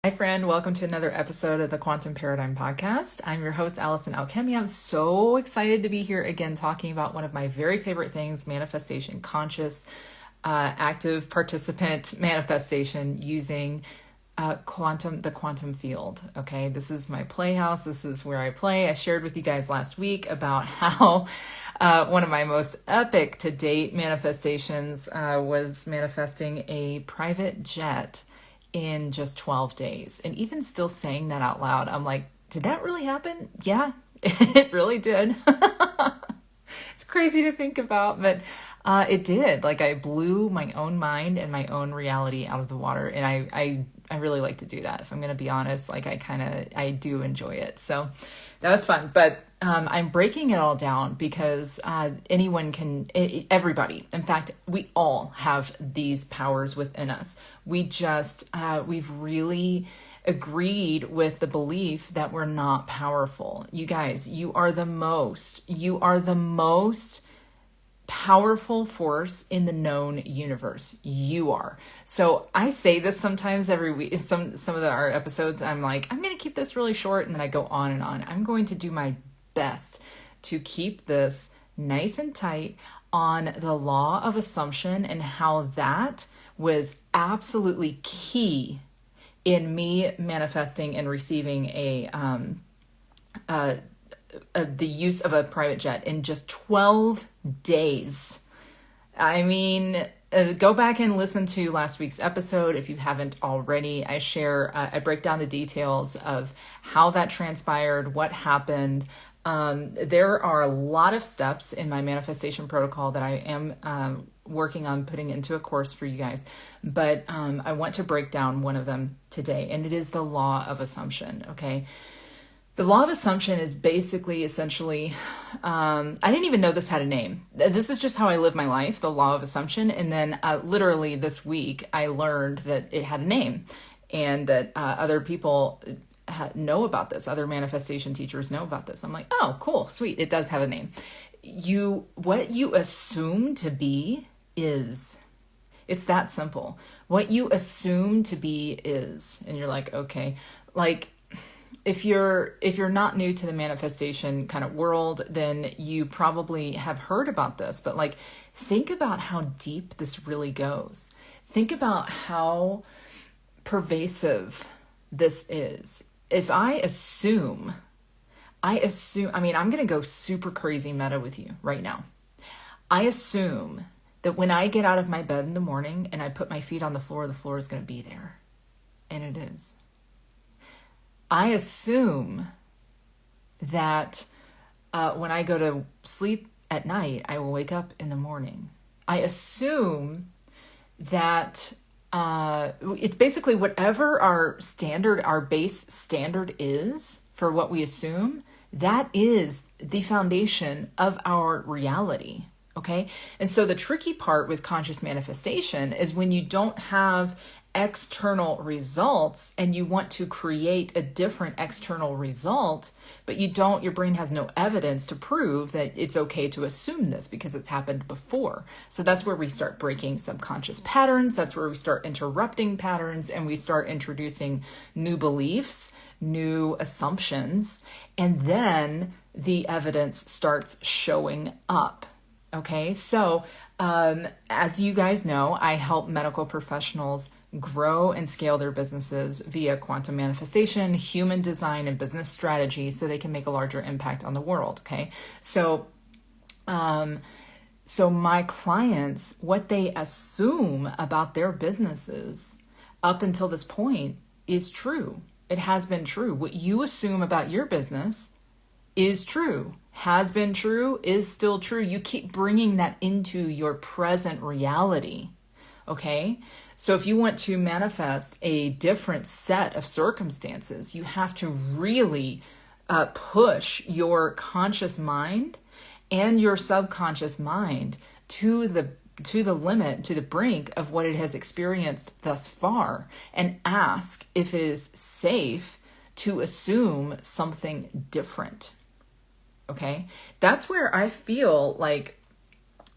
Hi, friend. Welcome to another episode of the Quantum Paradigm Podcast. I'm your host, Allison Alchemy. I'm so excited to be here again talking about one of my very favorite things, manifestation, conscious, active participant manifestation using the quantum field. Okay, this is my playhouse. This is where I play. I shared with you guys last week about how one of my most epic to date manifestations was manifesting a private jet in just 12 days. And even still saying that out loud, I'm like, did that really happen? Yeah, it really did. It's crazy to think about, but it did. Like, I blew my own mind and my own reality out of the water. And I really like to do that. If I'm going to be honest, like I do enjoy it. So that was fun. But I'm breaking it all down because anyone can, everybody, in fact, we all have these powers within us. We've really agreed with the belief that we're not powerful. You guys, you are the most powerful force in the known universe. You are. So I say this sometimes every week. Some of our episodes, I'm like, I'm going to keep this really short, and then I go on and on. I'm going to do my best to keep this nice and tight on the law of assumption and how that was absolutely key in me manifesting and receiving the use of a private jet in just 12 days. I mean, go back and listen to last week's episode if you haven't already. I break down the details of how that transpired, what happened. There are a lot of steps in my manifestation protocol that I am working on putting into a course for you guys, but I want to break down one of them today, and it is the law of assumption. Okay. The law of assumption is essentially, I didn't even know this had a name. This is just how I live my life, the law of assumption. And then literally this week, I learned that it had a name and that other people know about this. Other manifestation teachers know about this. I'm like, oh, cool, sweet. It does have a name. What you assume to be is. It's that simple. What you assume to be is. And you're like, okay, like, if you're not new to the manifestation kind of world, then you probably have heard about this, but like, think about how deep this really goes. Think about how pervasive this is. If I assume, I mean, I'm going to go super crazy meta with you right now. I assume that when I get out of my bed in the morning and I put my feet on the floor is going to be there. And it is. I assume that when I go to sleep at night, I will wake up in the morning. I assume that it's basically whatever our base standard is for what we assume, that is the foundation of our reality. Okay. And so the tricky part with conscious manifestation is when you don't have external results and you want to create a different external result, but your brain has no evidence to prove that it's okay to assume this because it's happened before. So that's where we start breaking subconscious patterns. That's where we start interrupting patterns and we start introducing new beliefs, new assumptions, and then the evidence starts showing up. Okay, so as you guys know, I help medical professionals grow and scale their businesses via quantum manifestation, human design, and business strategy so they can make a larger impact on the world. Okay, so my clients, what they assume about their businesses up until this point is true. It has been true. What you assume about your business is true, has been true, is still true. You keep bringing that into your present reality. Okay, so if you want to manifest a different set of circumstances, you have to really push your conscious mind and your subconscious mind to the limit, to the brink of what it has experienced thus far, and ask if it is safe to assume something different. Okay, that's where I feel like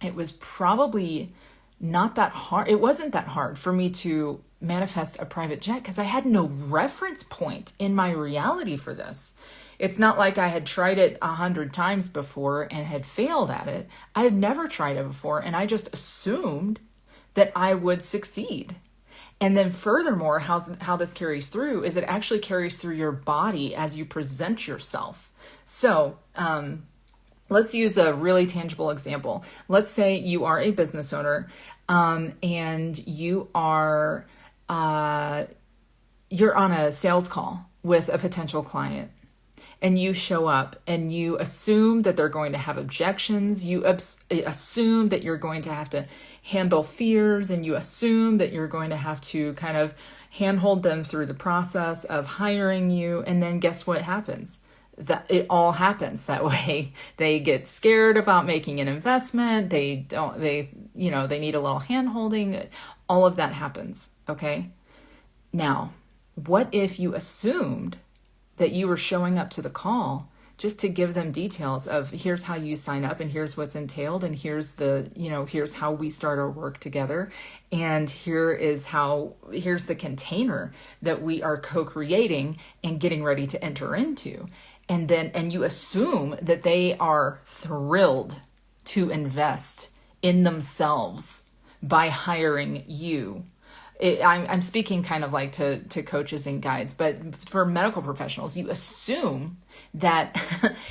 it was probably not that hard. It wasn't that hard for me to manifest a private jet because I had no reference point in my reality for this. It's not like I had tried it 100 times before and had failed at it. I had never tried it before, and I just assumed that I would succeed. And then furthermore, how this carries through is it actually carries through your body as you present yourself. So let's use a really tangible example. Let's say you are a business owner and you are you're on a sales call with a potential client. And you show up and you assume that they're going to have objections. You assume that you're going to have to handle fears, and you assume that you're going to have to kind of handhold them through the process of hiring you. And then guess what happens? That it all happens that way. They get scared about making an investment. They need a little handholding. All of that happens. Okay. Now, what if you assumed that you were showing up to the call just to give them details of here's how you sign up and here's what's entailed and here's here's how we start our work together and here's the container that we are co-creating and getting ready to enter into. And you assume that they are thrilled to invest in themselves by hiring you. I'm speaking kind of like to coaches and guides, but for medical professionals, you assume that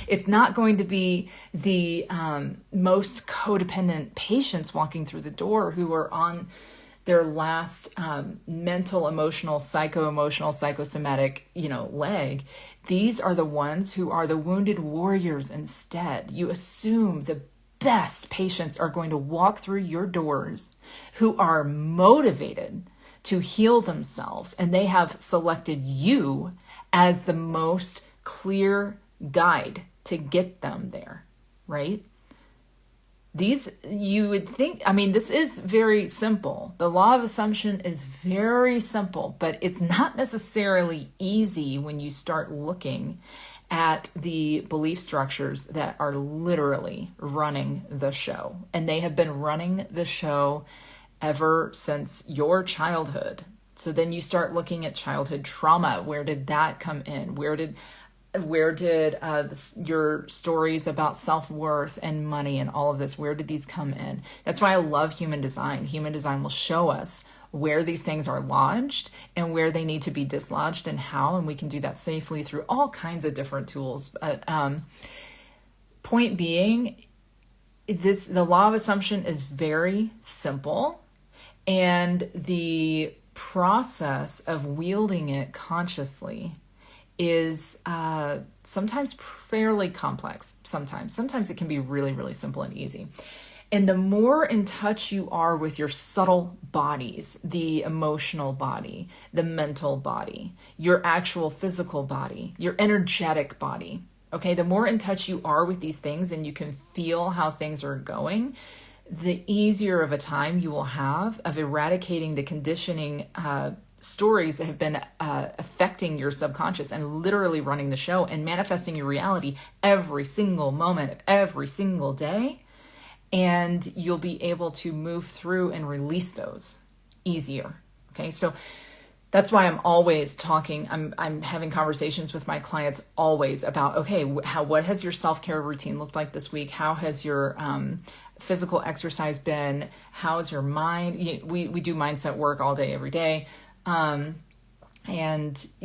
it's not going to be the most codependent patients walking through the door who are on their last mental, emotional, psycho-emotional, psychosomatic, leg. These are the ones who are the wounded warriors instead. You assume the best patients are going to walk through your doors who are motivated to heal themselves, and they have selected you as the most clear guide to get them there, right? You would think, this is very simple. The law of assumption is very simple, but it's not necessarily easy when you start looking at the belief structures that are literally running the show. And they have been running the show ever since your childhood. So then you start looking at childhood trauma. Where did that come in? Where did your stories about self-worth and money and all of this, where did these come in? That's why I love human design. Human design will show us where these things are lodged and where they need to be dislodged and how, and we can do that safely through all kinds of different tools. But point being, the law of assumption is very simple. And the process of wielding it consciously is sometimes fairly complex. Sometimes it can be really, really simple and easy. And the more in touch you are with your subtle bodies, the emotional body, the mental body, your actual physical body, your energetic body, okay, the more in touch you are with these things and you can feel how things are going, the easier of a time you will have of eradicating the conditioning stories that have been affecting your subconscious and literally running the show and manifesting your reality every single moment of every single day. And you'll be able to move through and release those easier. Okay, so that's why I'm always talking. I'm having conversations with my clients always about, okay, what has your self-care routine looked like this week? How has your physical exercise been? How's your mind? We do mindset work all day, every day. And,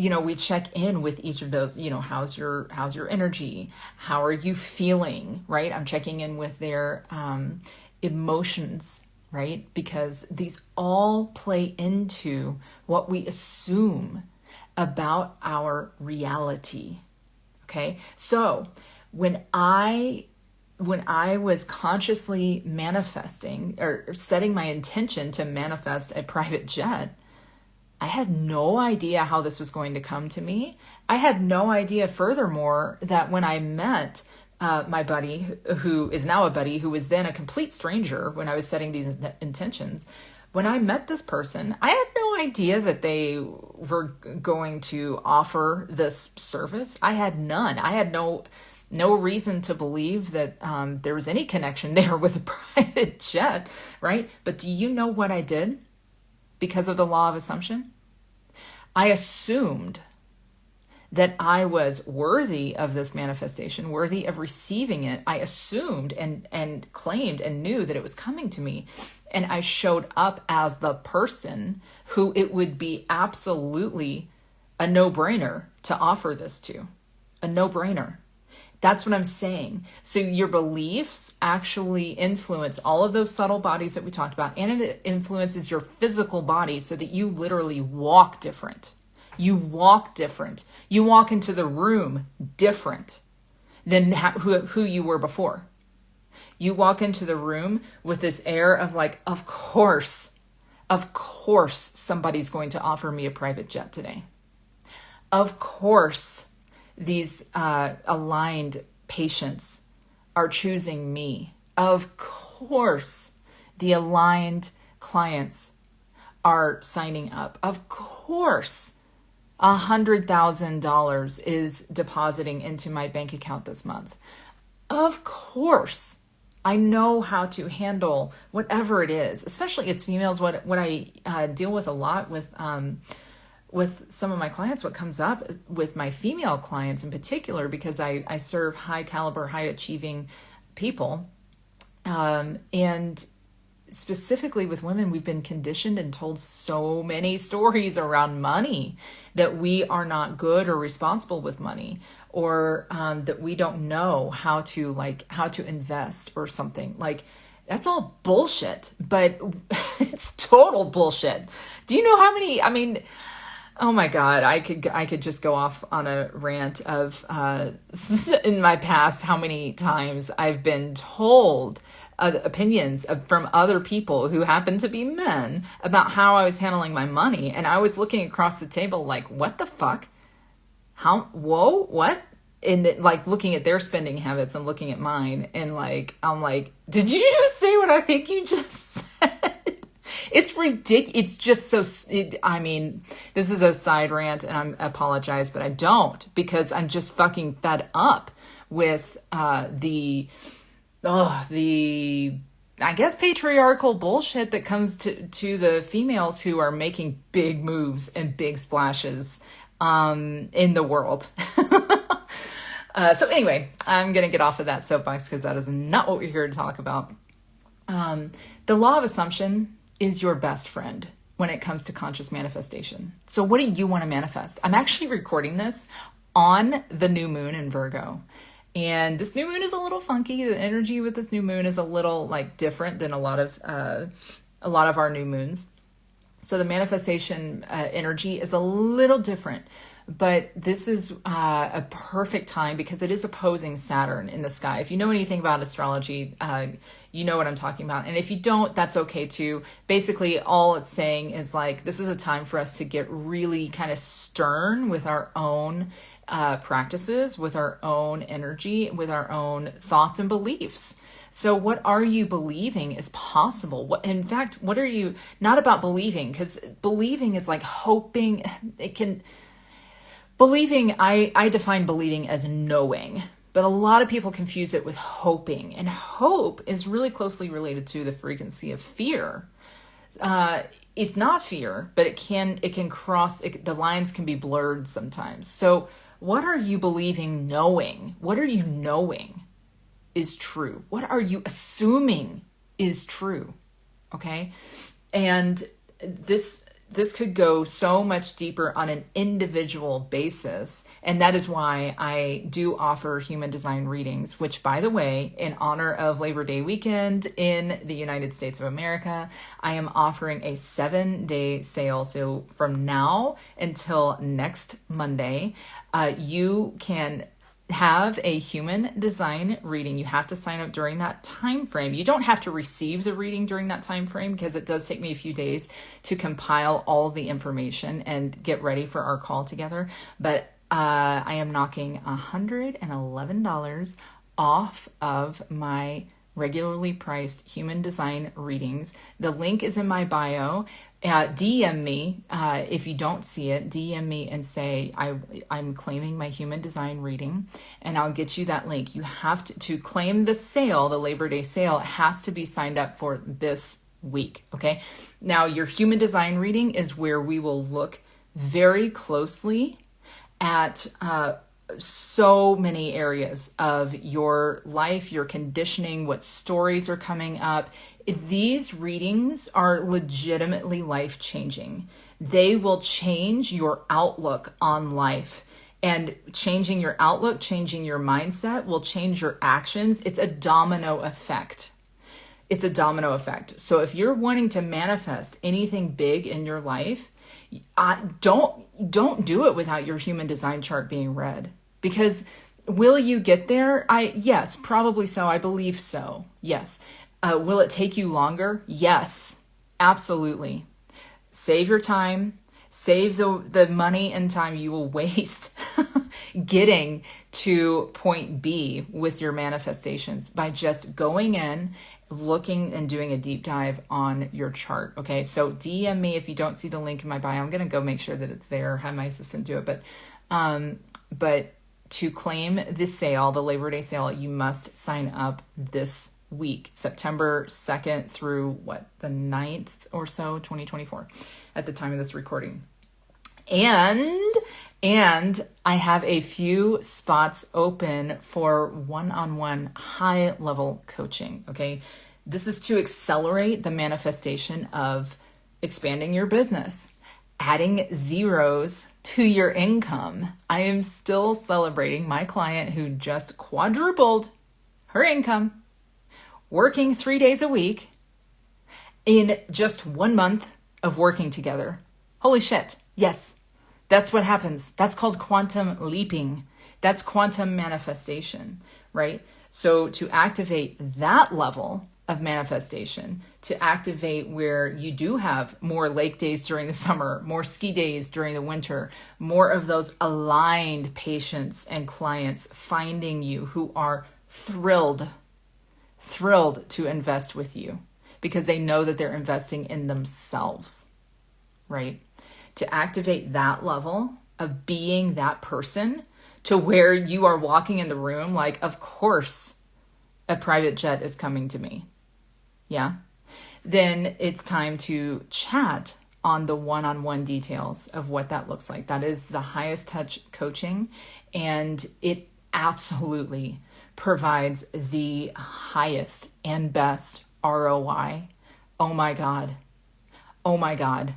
we check in with each of those, how's your energy? How are you feeling? Right. I'm checking in with their, emotions, right? Because these all play into what we assume about our reality. Okay. So when I was consciously manifesting or setting my intention to manifest a private jet, I had no idea how this was going to come to me. I had no idea, furthermore, that when I met my buddy, who is now a buddy, who was then a complete stranger when I was setting these intentions, when I met this person, I had no idea that they were going to offer this service. I had none. I had no reason to believe that there was any connection there with a private jet, right? But do you know what I did? because of the law of assumption. I assumed that I was worthy of this manifestation, worthy of receiving it. I assumed and claimed and knew that it was coming to me. And I showed up as the person who it would be absolutely a no-brainer to offer this to. A no-brainer. That's what I'm saying. So your beliefs actually influence all of those subtle bodies that we talked about, and it influences your physical body so that you literally walk different. You walk different. You walk into the room different than who you were before. You walk into the room with this air of like, of course somebody's going to offer me a private jet today. Of course, these aligned patients are choosing me. Of course, the aligned clients are signing up. Of course, $100,000 is depositing into my bank account this month. Of course, I know how to handle whatever it is, especially as females. What I deal with a lot with some of my clients, what comes up with my female clients in particular, because I serve high caliber, high achieving people, and specifically with women, we've been conditioned and told so many stories around money, that we are not good or responsible with money, or that we don't know how to invest or something. Like, that's all bullshit, but it's total bullshit. Do you know how many, oh my God, I could just go off on a rant of in my past how many times I've been told opinions from other people who happen to be men about how I was handling my money. And I was looking across the table like, what the fuck? What? And like looking at their spending habits and looking at mine. And like, I'm like, did you just say what I think you just said? It's ridiculous. It's just so, this is a side rant and I apologize, but I don't, because I'm just fucking fed up with the I guess patriarchal bullshit that comes to the females who are making big moves and big splashes in the world. So anyway, I'm going to get off of that soapbox because that is not what we're here to talk about. The law of assumption is your best friend when it comes to conscious manifestation. So what do you want to manifest? I'm actually recording this on the new moon in Virgo. And this new moon is a little funky. The energy with this new moon is a little like different than a lot of our new moons. So the manifestation energy is a little different. But this is a perfect time because it is opposing Saturn in the sky. If you know anything about astrology, you know what I'm talking about. And if you don't, that's okay too. Basically, all it's saying is like, this is a time for us to get really kind of stern with our own practices, with our own energy, with our own thoughts and beliefs. So what are you believing is possible? In fact, what are you, not about believing, because believing is like hoping. Believing, I define believing as knowing, but a lot of people confuse it with hoping. And hope is really closely related to the frequency of fear. It's not fear, but it can cross, the lines can be blurred sometimes. So what are you believing knowing? What are you knowing is true? What are you assuming is true? Okay? And this could go so much deeper on an individual basis. And that is why I do offer human design readings, which, by the way, in honor of Labor Day weekend in the United States of America, I am offering a 7-day sale. So from now until next Monday, you can have a human design reading. You have to sign up during that time frame. You don't have to receive the reading during that time frame because it does take me a few days to compile all the information and get ready for our call together. But I am knocking $111 off of my regularly priced human design readings. The link is in my bio. DM me if you don't see it. DM me and say I'm claiming my human design reading, and I'll get you that link. You have to claim the sale, the Labor Day sale. It has to be signed up for this week. Okay. Now, your human design reading is where we will look very closely at so many areas of your life, your conditioning, what stories are coming up. These readings are legitimately life-changing. They will change your outlook on life. And changing your outlook, changing your mindset will change your actions. It's a domino effect. It's a domino effect. So if you're wanting to manifest anything big in your life, don't do it without your human design chart being read. Because will you get there? Yes, probably so. I believe so. Yes. Will it take you longer? Yes, absolutely. Save your time. Save the money and time you will waste getting to point B with your manifestations by just going in, looking and doing a deep dive on your chart. Okay, so DM me if you don't see the link in my bio. I'm gonna go make sure that it's there. Have my assistant do it. But to claim the sale, the Labor Day sale, you must sign up this week, September 2nd through the 9th or so, 2024, at the time of this recording. And I have a few spots open for one-on-one high-level coaching, okay? This is to accelerate the manifestation of expanding your business, adding zeros to your income. I am still celebrating my client who just quadrupled her income, working 3 days a week in just 1 month of working together. Holy shit. Yes, that's what happens. That's called quantum leaping. That's quantum manifestation, right? So to activate that level of manifestation, to activate where you do have more lake days during the summer, more ski days during the winter, more of those aligned patients and clients finding you who are thrilled to invest with you because they know that they're investing in themselves, right? To activate that level of being that person to where you are walking in the room like, of course, a private jet is coming to me. Yeah. Then it's time to chat on the one-on-one details of what that looks like. That is the highest touch coaching, and it absolutely provides the highest and best ROI. Oh my God. Oh my God.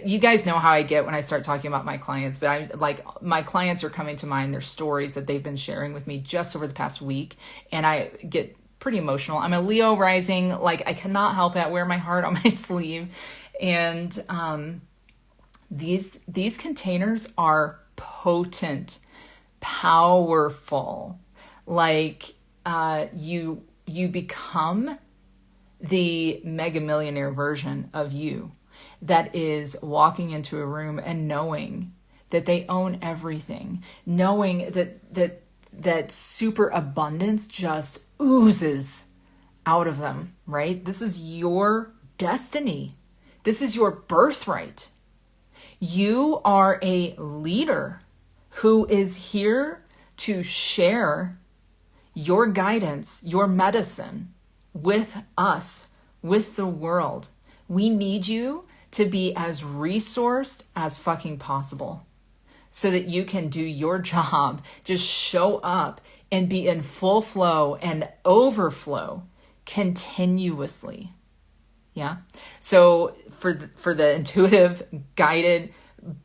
You guys know how I get when I start talking about my clients, but my clients are coming to mind, their stories that they've been sharing with me just over the past week. And I get pretty emotional. I'm a Leo rising, like I cannot help it. I wear my heart on my sleeve. And these containers are potent, powerful. Like you become the mega millionaire version of you that is walking into a room and knowing that they own everything, knowing that super abundance just oozes out of them, right? This is your destiny. This is your birthright. You are a leader who is here to share your guidance, your medicine with us, with the world. We need you to be as resourced as fucking possible so that you can do your job, just show up and be in full flow and overflow continuously. Yeah. So for the intuitive, guided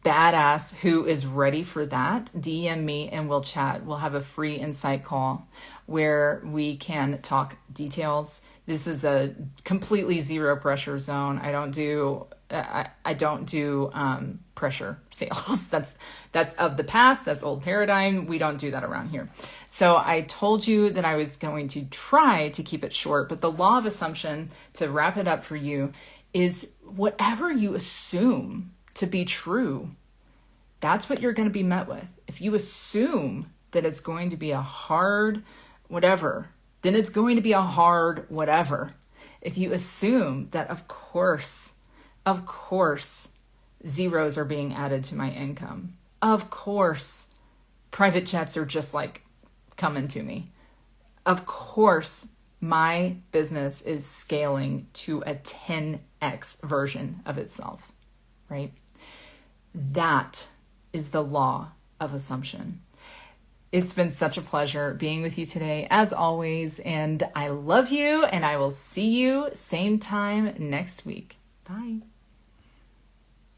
badass who is ready for that, DM me and we'll chat. We'll have a free insight call where we can talk details. This is a completely zero pressure zone. I don't do pressure sales. That's of the past. That's old paradigm. We don't do that around here. So I told you that I was going to try to keep it short, but the law of assumption, to wrap it up for you, is whatever you assume to be true, that's what you're going to be met with. If you assume that it's going to be a hard whatever, then it's going to be a hard whatever. If you assume that, of course, zeros are being added to my income. Of course, private jets are just like coming to me. Of course, my business is scaling to a 10x version of itself, right? That is the law of assumption. It's been such a pleasure being with you today, as always, and I love you, and I will see you same time next week. Bye.